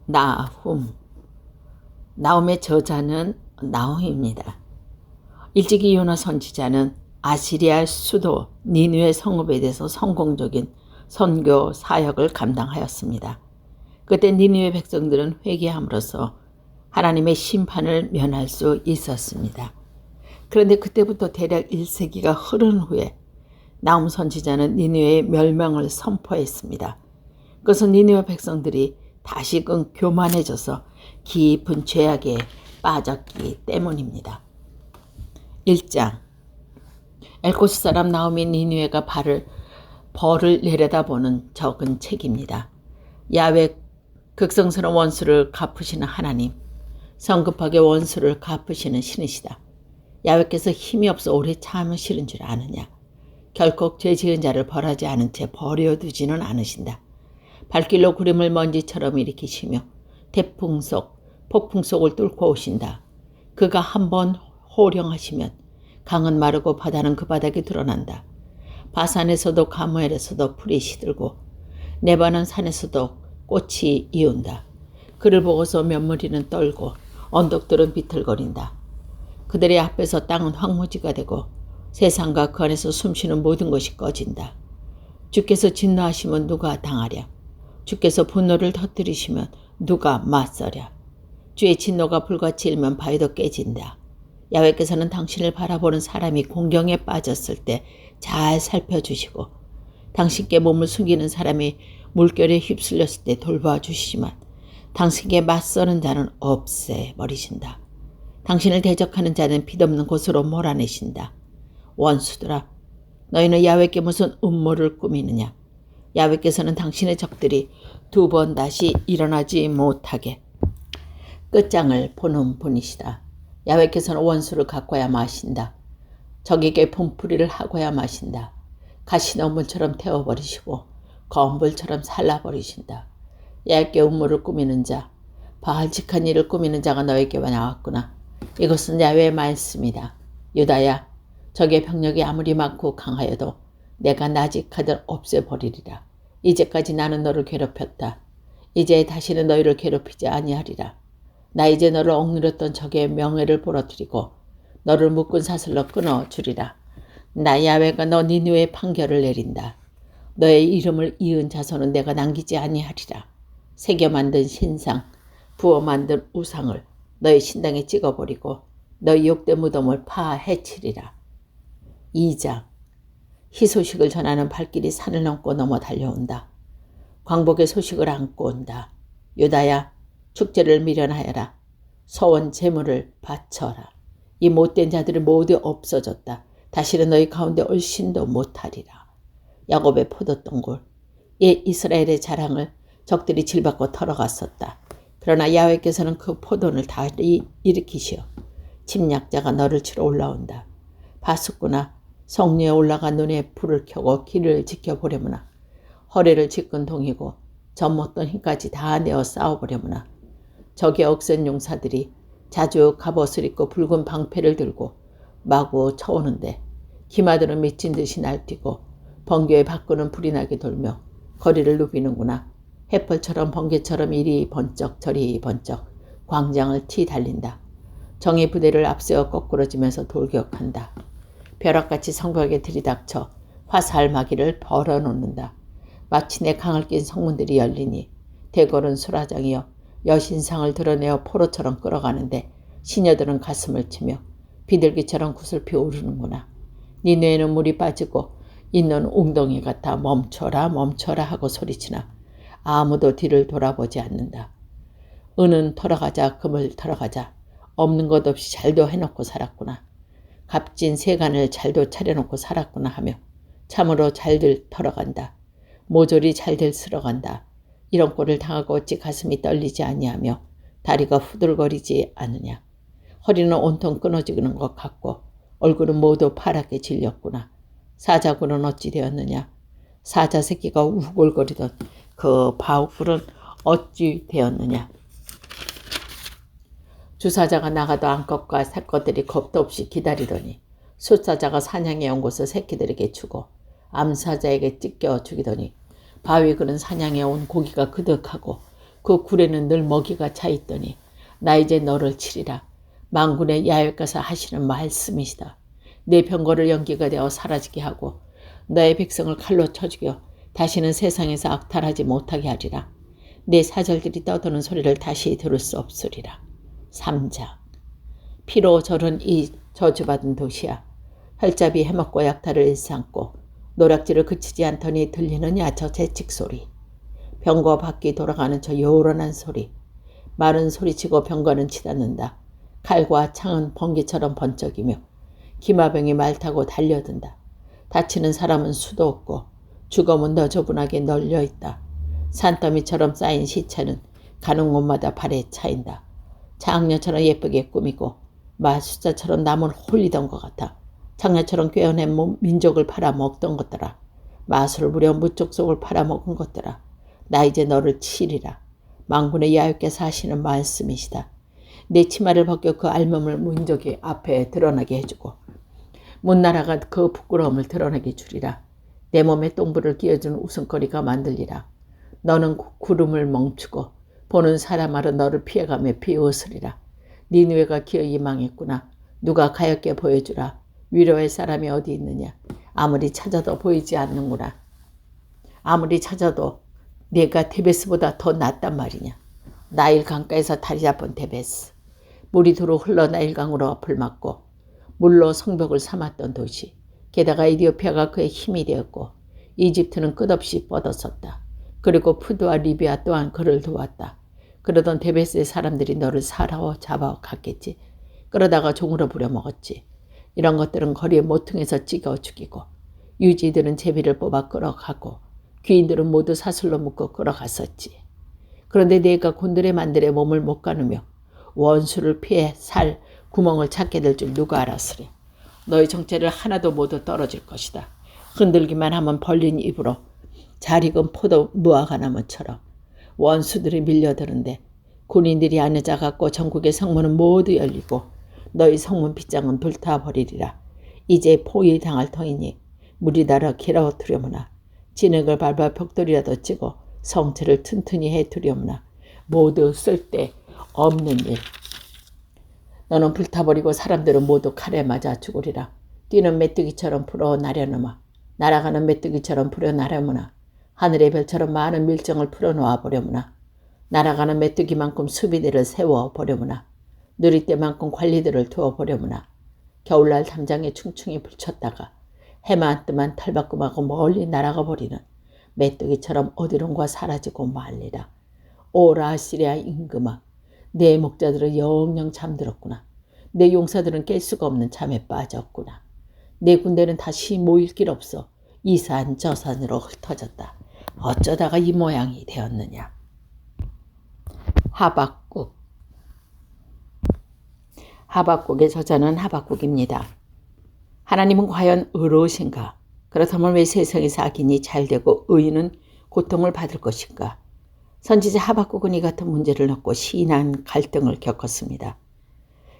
나훔. 나훔의 저자는 나홈입니다. 일찍이 요나 선지자는 아시리아 수도 니느웨 성읍에 대해서 성공적인 선교 사역을 감당하였습니다. 그때 니느웨 백성들은 회개함으로써 하나님의 심판을 면할 수 있었습니다. 그런데 그때부터 대략 1세기가 흐른 후에 나훔 선지자는 니느웨의 멸망을 선포했습니다. 그것은 니느웨 백성들이 다시금 교만해져서 깊은 죄악에 빠졌기 때문입니다. 1장. 엘코시 사람 나훔이 니느웨가 벌을 내려다보는 적은 책입니다. 야훼 극성스러운 원수를 갚으시는 하나님, 성급하게 원수를 갚으시는 신이시다. 야훼께서 힘이 없어 오래 참으시는 줄 아느냐. 결코 죄 지은 자를 벌하지 않은 채 버려두지는 않으신다. 발길로 구름을 먼지처럼 일으키시며 태풍 속, 폭풍 속을 뚫고 오신다. 그가 한번 호령하시면 강은 마르고 바다는 그 바닥에 드러난다. 바산에서도 가무엘에서도 풀이 시들고 네바논 산에서도 꽃이 이운다. 그를 보고서 몇무리는 떨고 언덕들은 비틀거린다. 그들의 앞에서 땅은 황무지가 되고 세상과 그 안에서 숨쉬는 모든 것이 꺼진다. 주께서 진노하시면 누가 당하랴. 주께서 분노를 터뜨리시면 누가 맞서랴. 주의 진노가 불같이 일면 바위도 깨진다. 야훼께서는 당신을 바라보는 사람이 공경에 빠졌을 때 잘 살펴주시고 당신께 몸을 숨기는 사람이 물결에 휩쓸렸을 때 돌봐주시지만 당신께 맞서는 자는 없애버리신다. 당신을 대적하는 자는 빛없는 곳으로 몰아내신다. 원수들아, 너희는 야훼께 무슨 음모를 꾸미느냐. 야훼께서는 당신의 적들이 두 번 다시 일어나지 못하게 끝장을 보는 분이시다. 야훼께서는 원수를 갖고야 마신다. 적에게 분풀이를 하고야 마신다. 가시너물처럼 태워버리시고 검불처럼 살라버리신다. 야훼께 음모를 꾸미는 자, 바알직한 일을 꾸미는 자가 너에게 나왔구나. 이것은 야훼의 말씀이다. 유다야, 적의 병력이 아무리 많고 강하여도 내가 나직하듯 없애버리리라. 이제까지 나는 너를 괴롭혔다. 이제 다시는 너희를 괴롭히지 아니하리라. 나 이제 너를 억누렸던 적의 명예를 부러뜨리고 너를 묶은 사슬로 끊어주리라. 나 야훼가 너 니느웨에 판결을 내린다. 너의 이름을 이은 자손은 내가 남기지 아니하리라. 새겨 만든 신상, 부어 만든 우상을 너의 신당에 찍어버리고 너의 욕된 무덤을 파헤치리라. 2장. 희소식을 전하는 발길이 산을 넘고 넘어 달려온다. 광복의 소식을 안고 온다. 유다야, 축제를 미련하여라. 서원 제물을 바쳐라. 이 못된 자들이 모두 없어졌다. 다시는 너희 가운데 얼씬도 못하리라. 야곱의 포도동굴, 이스라엘의 자랑을 적들이 질받고 털어갔었다. 그러나 야훼께서는 그 포도를 다시 일으키시어 침략자가 너를 치러 올라온다. 바숫구나, 성리에 올라가 눈에 불을 켜고 길을 지켜보려무나. 허리를 짚은 동이고 젖먹던 힘까지 다 내어 싸워보려무나. 적의 억센 용사들이 자주 갑옷을 입고 붉은 방패를 들고 마구 쳐오는데 기마들은 미친 듯이 날뛰고 번개의 밖으로는 불이 나게 돌며 거리를 누비는구나. 햇벌처럼 번개처럼 이리 번쩍 저리 번쩍 광장을 달린다. 정의 부대를 앞세워 거꾸러지면서 돌격한다. 벼락같이 성벽에 들이닥쳐 화살마기를 벌어놓는다. 마치 내 강을 낀 성문들이 열리니 대궐은 수라장이여 여신상을 드러내어 포로처럼 끌어가는데 시녀들은 가슴을 치며 비둘기처럼 구슬피 오르는구나. 니느웨는 물이 빠지고 있는 웅덩이 같아 멈춰라 멈춰라 하고 소리치나 아무도 뒤를 돌아보지 않는다. 은은 털어가자 금을 털어가자 없는 것 없이 잘도 해놓고 살았구나. 값진 세간을 잘도 차려놓고 살았구나 하며 참으로 잘들 털어간다. 모조리 잘들 쓸어간다. 이런 꼴을 당하고 어찌 가슴이 떨리지 아니하며 다리가 후들거리지 않느냐. 허리는 온통 끊어지는 것 같고 얼굴은 모두 파랗게 질렸구나. 사자굴은 어찌 되었느냐. 사자 새끼가 우글거리던 그 바울은 어찌 되었느냐. 주사자가 나가도 암컷과 새것들이 겁도 없이 기다리더니 숫사자가 사냥해 온 곳을 새끼들에게 주고 암사자에게 찢겨 죽이더니 바위 그는 사냥해 온 고기가 그득하고 그 굴에는 늘 먹이가 차 있더니 나 이제 너를 치리라. 만군의 야훼께서 하시는 말씀이시다. 내 병거를 연기가 되어 사라지게 하고 너의 백성을 칼로 쳐 죽여 다시는 세상에서 악탈하지 못하게 하리라. 내 사절들이 떠드는 소리를 다시 들을 수 없으리라. 3장. 피로 절은 이 저주받은 도시야. 혈잡이 해먹고 약탈을 일삼고 노략질을 그치지 않더니 들리느냐 저 재칙소리. 병거 바퀴 돌아가는 저 요란한 소리. 말은 소리치고 병거는 치닫는다. 칼과 창은 번개처럼 번쩍이며 기마병이 말 타고 달려든다. 다치는 사람은 수도 없고 죽음은 너저분하게 널려있다. 산더미처럼 쌓인 시체는 가는 곳마다 발에 차인다. 장녀처럼 예쁘게 꾸미고 마술사처럼 남을 홀리던 것 같아. 장녀처럼 꿰어낸 민족을 팔아먹던 것들아. 마술을 부려 무쪽 속을 팔아먹은 것들아. 나 이제 너를 치리라. 만군의 야훼께서 하시는 말씀이시다. 내 치마를 벗겨 그 알몸을 민족이 앞에 드러나게 해주고 못나라가 그 부끄러움을 드러내게 주리라. 내 몸에 똥불을 끼워준 웃음거리가 만들리라. 너는 구름을 멈추고 보는 사람마다 너를 피해가며 비웃으리라. 니느웨가 기어이 망했구나. 누가 가엾게 보여주라. 위로의 사람이 어디 있느냐. 아무리 찾아도 보이지 않는구나. 아무리 찾아도 내가 데베스보다 더 낫단 말이냐. 나일 강가에서 다리 잡은 데베스. 물이 두루 흘러 나일강으로 앞을 막고 물로 성벽을 삼았던 도시. 게다가 에디오피아가 그의 힘이 되었고 이집트는 끝없이 뻗어섰다. 그리고 푸드와 리비아 또한 그를 도왔다. 그러던 데베스의 사람들이 너를 사로잡아 갔겠지. 그러다가 종으로 부려먹었지. 이런 것들은 거리의 모퉁에서 찍어 죽이고 유지들은 제비를 뽑아 끌어가고 귀인들은 모두 사슬로 묶어 끌어갔었지. 그런데 내가 곤드레 만들의 몸을 못 가누며 원수를 피해 살 구멍을 찾게 될 줄 누가 알았으랴. 너의 정체를 하나도 모두 떨어질 것이다. 흔들기만 하면 벌린 입으로 잘 익은 포도 무화과나무처럼 원수들이 밀려드는데 군인들이 앉아갖고 전국의 성문은 모두 열리고 너희 성문 빗장은 불타버리리라. 이제 포위당할 터이니 물이 달아 길어두려무나 진흙을 밟아 벽돌이라도 찌고 성체를 튼튼히 해두려무나 모두 쓸데없는 일. 너는 불타버리고 사람들은 모두 칼에 맞아 죽으리라. 뛰는 메뚜기처럼 불어 나려누마. 날아가는 메뚜기처럼 불어 나려무나. 하늘의 별처럼 많은 밀정을 풀어놓아 보려무나. 날아가는 메뚜기만큼 수비대를 세워보려무나. 누리떼만큼 관리들을 두어보려무나. 겨울날 담장에 충충이 불쳤다가 해만 뜨만 탈바꿈하고 멀리 날아가 버리는 메뚜기처럼 어디론가 사라지고 말리라. 오라 아시리아 임금아, 내 목자들은 영영 잠들었구나. 내 용사들은 깰 수가 없는 잠에 빠졌구나. 내 군대는 다시 모일 길 없어 이 산 저 산으로 흩어졌다. 어쩌다가 이 모양이 되었느냐. 하박국. 하박국의 저자는 하박국입니다. 하나님은 과연 의로우신가? 그렇다면 왜 세상에서 악인이 잘되고 의인은 고통을 받을 것인가? 선지자 하박국은 이 같은 문제를 놓고 심한 갈등을 겪었습니다.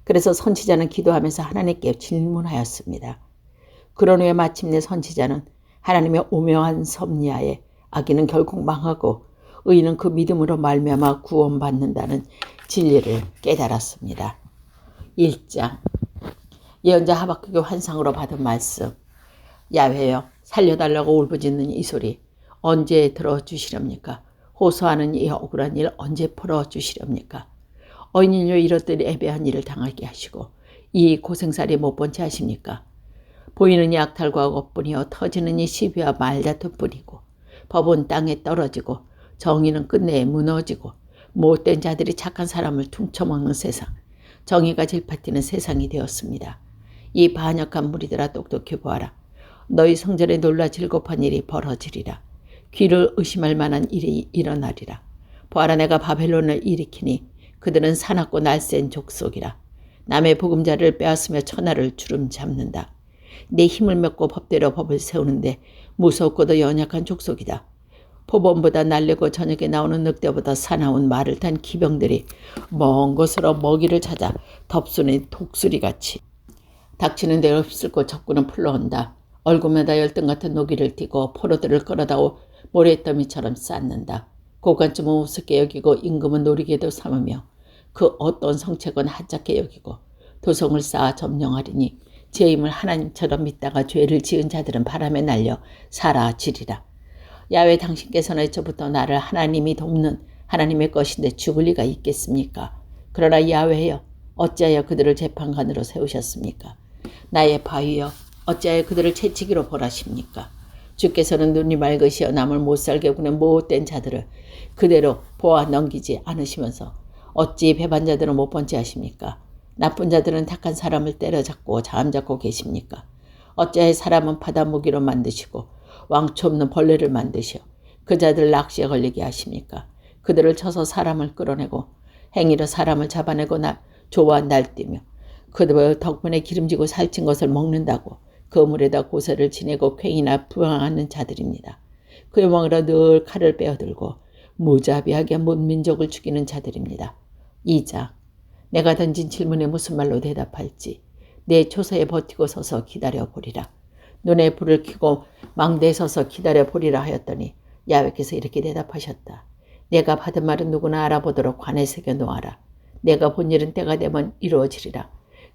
그래서 선지자는 기도하면서 하나님께 질문하였습니다. 그런 후에 마침내 선지자는 하나님의 오묘한 섭리하에 악인은 결국 망하고 의인은 그 믿음으로 말미암아 구원받는다는 진리를 깨달았습니다. 1장. 예언자 하박국의 환상으로 받은 말씀. 야훼여, 살려달라고 울부짖는 이 소리 언제 들어주시렵니까? 호소하는 이 억울한 일 언제 풀어주시렵니까? 어인일로 이렇듯 애매한 일을 당하게 하시고 이 고생살이 못 본 채 하십니까? 보이는 이 악탈과 억뿐이요 터지는 이 시비와 말다툼뿐이고 법은 땅에 떨어지고 정의는 끝내 무너지고 못된 자들이 착한 사람을 퉁쳐먹는 세상, 정의가 질파티는 세상이 되었습니다. 이 반역한 무리들아 똑똑히 보아라. 너희 성전에 놀라 질겁한 일이 벌어지리라. 귀를 의심할 만한 일이 일어나리라. 보아라, 내가 바벨론을 일으키니 그들은 사납고 날쌘 족속이라. 남의 보금자를 빼앗으며 천하를 주름 잡는다. 내 힘을 믿고 법대로 법을 세우는데 무섭고도 연약한 족속이다. 포범보다 날리고 저녁에 나오는 늑대보다 사나운 말을 탄 기병들이 먼 곳으로 먹이를 찾아 덥수는 독수리같이 닥치는 데 없을고 적군은 풀러온다. 얼굴마다 열등 같은 노기를 띠고 포로들을 끌어다오 모래더미처럼 쌓는다. 고관쯤은 우습게 여기고 임금은 노리게도 삼으며 그 어떤 성책은 하찮게 여기고 도성을 쌓아 점령하리니 죄임을 하나님처럼 믿다가 죄를 지은 자들은 바람에 날려 사라지리라. 야훼 당신께서는 애초부터 나를 하나님이 돕는 하나님의 것인데 죽을 리가 있겠습니까? 그러나 야훼여 어찌하여 그들을 재판관으로 세우셨습니까? 나의 바위여 어찌하여 그들을 채찍이로 벌하십니까? 주께서는 눈이 맑으시어 남을 못살게 구는 못된 자들을 그대로 보아 넘기지 않으시면서 어찌 배반자들은 못 번지 하십니까? 나쁜 자들은 착한 사람을 때려잡고 잠잡고 계십니까? 어찌하여 사람은 바다 무기로 만드시고 왕초 없는 벌레를 만드시어 그 자들 낚시에 걸리게 하십니까? 그들을 쳐서 사람을 끌어내고 행위로 사람을 잡아내고 조와 날뛰며 그들 덕분에 기름지고 살찐 것을 먹는다고 그 물에다 고세를 지내고 괭이나 부항하는 자들입니다. 그 요망으로 늘 칼을 빼어들고 무자비하게 문민족을 죽이는 자들입니다. 2장 내가 던진 질문에 무슨 말로 대답할지 내 초서에 버티고 서서 기다려보리라. 눈에 불을 켜고 망대에 서서 기다려보리라 하였더니 야훼께서 이렇게 대답하셨다. 내가 받은 말은 누구나 알아보도록 관에 새겨 놓아라. 내가 본 일은 때가 되면 이루어지리라.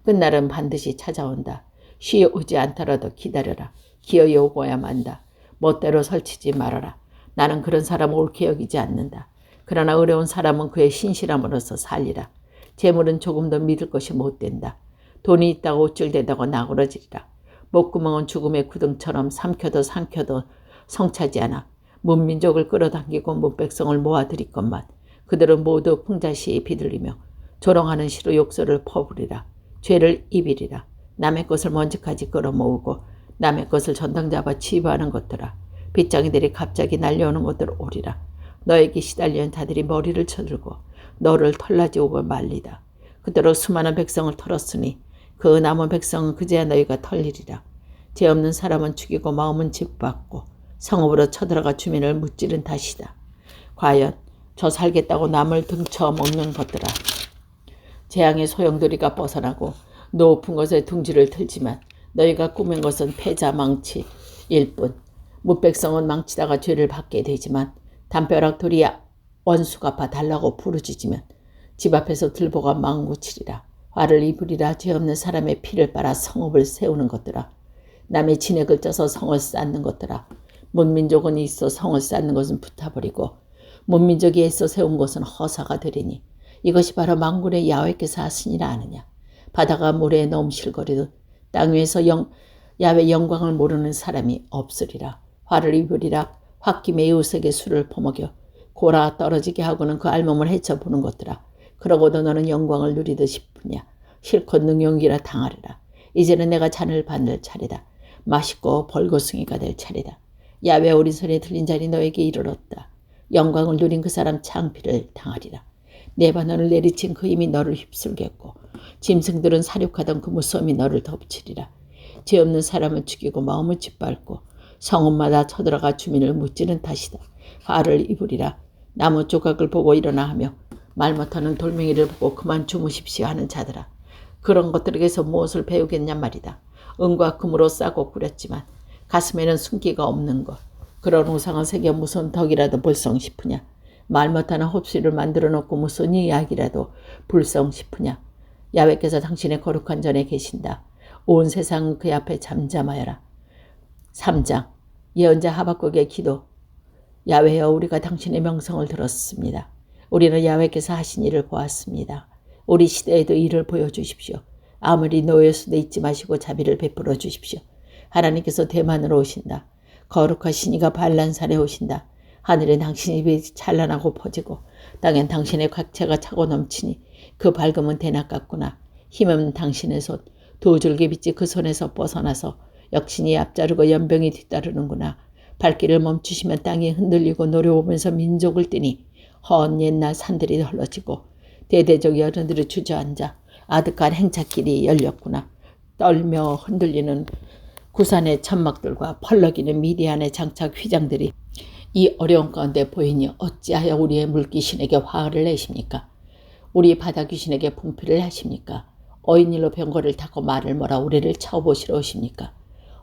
끝날은 반드시 찾아온다. 쉬어 오지 않더라도 기다려라. 기어이 오고야 만다. 멋대로 설치지 말아라. 나는 그런 사람을 옳게 여기지 않는다. 그러나 어려운 사람은 그의 신실함으로써 살리라. 재물은 조금도 믿을 것이 못된다. 돈이 있다고 우쭐대다고 나그러지리라. 목구멍은 죽음의 구덩처럼 삼켜도 성차지 않아. 문민족을 끌어당기고 문백성을 모아들이건만 그들은 모두 풍자시에 비들리며 조롱하는 시로 욕설을 퍼부리라. 죄를 입이리라. 남의 것을 먼지까지 끌어모으고 남의 것을 전당 잡아 취부하는 것들아. 빗장이들이 갑자기 날려오는 것들 오리라. 너에게 시달리는 자들이 머리를 쳐들고 너를 털라지오고 말리다. 그대로 수많은 백성을 털었으니 그 남은 백성은 그제야 너희가 털리리라. 죄 없는 사람은 죽이고 마음은 짓밟고 성읍으로 쳐들어가 주민을 무찌른 탓이다. 과연 저 살겠다고 남을 등쳐 먹는 것들아. 재앙의 소용돌이가 벗어나고 높은 것에 둥지를 틀지만 너희가 꾸민 것은 패자 망치일 뿐. 무백성은 망치다가 죄를 받게 되지만 담벼락 돌이 원수 갚아 달라고 부르짖으면 집 앞에서 들보가 망구치리라. 화를 입으리라. 죄 없는 사람의 피를 빨아 성읍을 세우는 것들아. 남의 진액을 쪄서 성을 쌓는 것들아. 문민족은 있어 성을 쌓는 것은 붙어버리고 문민족이 애써 세운 것은 허사가 되리니 이것이 바로 만군의 야훼께서 하시니라 아느냐. 바다가 모래에 넘실거리듯 땅 위에서 야훼 영광을 모르는 사람이 없으리라. 화를 입으리라. 홧김에 이웃에게 술을 퍼먹여 고라 떨어지게 하고는 그 알몸을 헤쳐보는 것들아. 그러고도 너는 영광을 누리듯 싶으냐. 실컷 능욕이라 당하리라. 이제는 내가 잔을 받을 차례다. 맛있고 벌거숭이가 될 차례다. 야훼 어린 소리에 들린 자리 너에게 이르렀다. 영광을 누린 그 사람 창피를 당하리라. 내 반원을 내리친 그 힘이 너를 휩쓸겠고 짐승들은 사륙하던 그 무서움이 너를 덮치리라. 죄 없는 사람은 죽이고 마음을 짓밟고 성읍마다 쳐들어가 주민을 무찌른 탓이다. 화를 입으리라. 나무 조각을 보고 일어나 하며 말 못하는 돌멩이를 보고 그만 주무십시오 하는 자들아. 그런 것들에게서 무엇을 배우겠냔 말이다. 은과 금으로 싸고 꾸렸지만 가슴에는 숨기가 없는 것. 그런 우상을 새겨 무슨 덕이라도 불성 싶으냐. 말 못하는 홉시를 만들어 놓고 무슨 이야기라도 불성 싶으냐. 야훼께서 당신의 거룩한 전에 계신다. 온 세상은 그 앞에 잠잠하여라. 3장 예언자 하박국의 기도. 야훼여 우리가 당신의 명성을 들었습니다. 우리는 야훼께서 하신 일을 보았습니다. 우리 시대에도 이를 보여주십시오. 아무리 노예 수도 잊지 마시고 자비를 베풀어 주십시오. 하나님께서 대만으로 오신다. 거룩하신 이가 반란산에 오신다. 하늘에 당신의 입이 찬란하고 퍼지고 땅엔 당신의 곽채가 차고 넘치니 그 밝음은 대낮 같구나. 힘은 당신의 손, 두 줄기 빛이 그 손에서 벗어나서 역신이 앞자르고 연병이 뒤따르는구나. 발길을 멈추시면 땅이 흔들리고 노려오면서 민족을 뛰니 헌 옛날 산들이 헐러지고 대대적 여른들이 주저앉아 아득한 행차길이 열렸구나. 떨며 흔들리는 구산의 천막들과 펄럭이는 미디안의 장착 휘장들이 이 어려운 가운데 보이니 어찌하여 우리의 물귀신에게 화를 내십니까? 우리 바다 귀신에게 분필을 하십니까? 어인일로 병거를 타고 말을 몰아 우리를 쳐보시러 오십니까?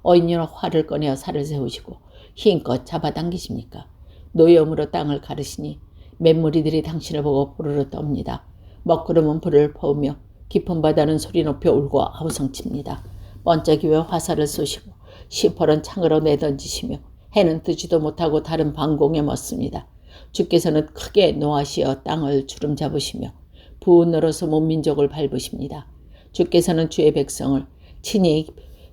어인일로 활을 꺼내어 살을 세우시고 힘껏 잡아당기십니까? 노염으로 땅을 가르시니 맹무리들이 당신을 보고 부르르 떱니다. 먹구름은 불을 퍼오며 깊은 바다는 소리 높여 울고 아우성칩니다. 번쩍이 왜 화살을 쏘시고 시퍼런 창으로 내던지시며 해는 뜨지도 못하고 다른 방공에 멎습니다. 주께서는 크게 노하시어 땅을 주름 잡으시며 부은으로서 문민족을 밟으십니다. 주께서는 주의 백성을 친히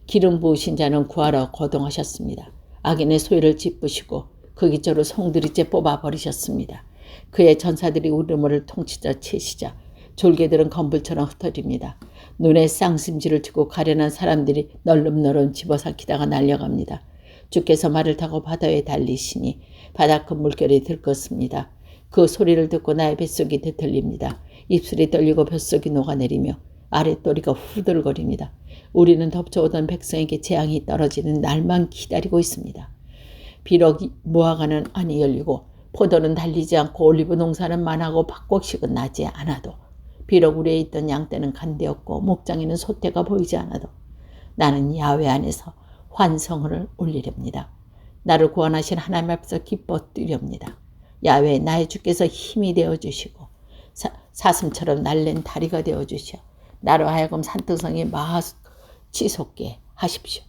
기름 부으신 자는 구하러 거동하셨습니다. 악인의 소유를 짚으시고 그 기초로 송두리째 뽑아버리셨습니다. 그의 전사들이 우르모를 통치자 채시자 졸개들은 건불처럼 흩어집니다. 눈에 쌍심지를 튀고 가련한 사람들이 널름널름 집어삼키다가 날려갑니다. 주께서 말을 타고 바다에 달리시니 바다 큰 물결이 들끓습니다. 그 소리를 듣고 나의 뱃속이 뒤틀립니다. 입술이 떨리고 뱃속이 녹아내리며 아랫도리가 후들거립니다. 우리는 덮쳐오던 백성에게 재앙이 떨어지는 날만 기다리고 있습니다. 비록 무화과는 안이 열리고 포도는 달리지 않고 올리브 농사는 많아고 밭곡식은 나지 않아도 비록 우리에 있던 양떼는 간되었고 목장에는 소떼가 보이지 않아도 나는 야외 안에서 환성을 올리렵니다. 나를 구원하신 하나님 앞에서 기뻐 뛰렵니다. 야외 나의 주께서 힘이 되어주시고 사슴처럼 날랜 다리가 되어주시어 나로 하여금 산등성이 치솟게 하십시오.